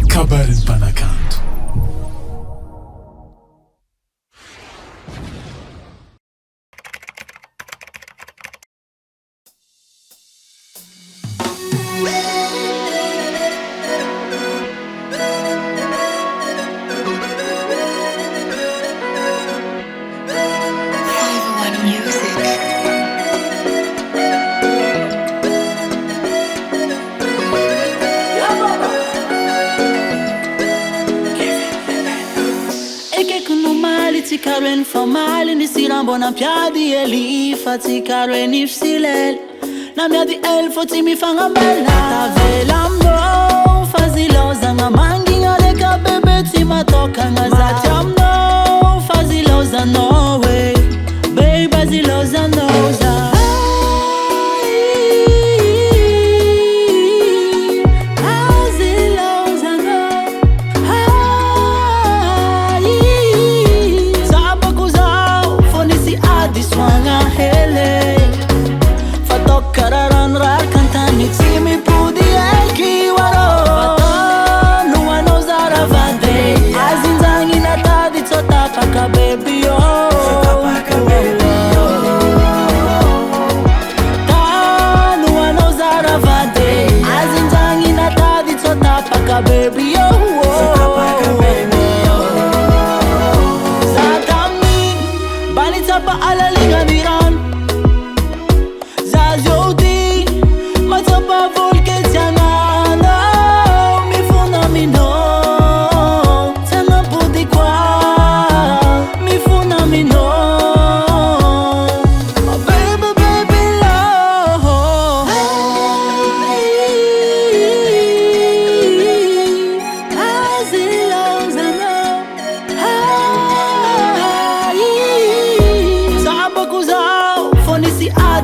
Kabarin Panakanto. Karen famali ni sirambo na piadi elifa ti Karen ifsilel na miadi elfo ti mi fangambela tavela mno faziloza nga mangi ngaleka bebe ti matoka nga zati amno faziloza no way baby ziloza noza baby, Zatamin, balita pa alalinga miran Zazodi, matapa volke tianana Mi funa mi no, tana pudi kwa Mi funa mi no baby, baby, love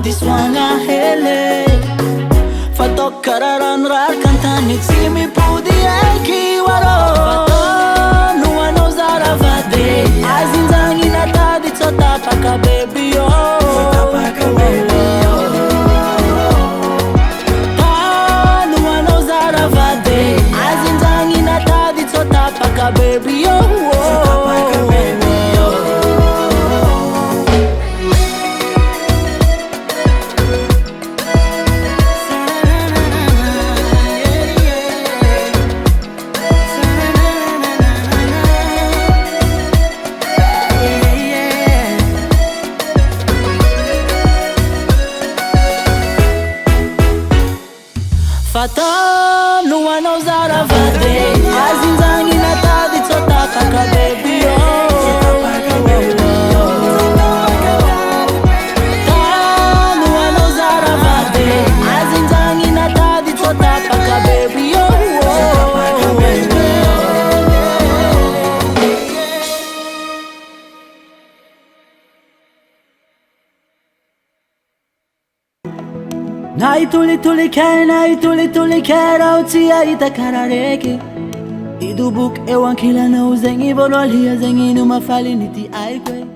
Diswanga hele Fatok kararan rar kantani Tsimi pudi elki waro Nuwa no zara vade Azinzangi na tadi tsota paka baby yo Nuwa no zara vade Azinzangi na tadi tsota paka baby yo Fatam, nuwa no zara vade Azinzangi na tadi tsota paka baby yo Nuwa no zara vade Azinzangi na tadi tsota paka baby yo Nai tuli kera utia itakarareke Idubuk ewan kila na uzengi Volwalia zengi numafali niti aikwe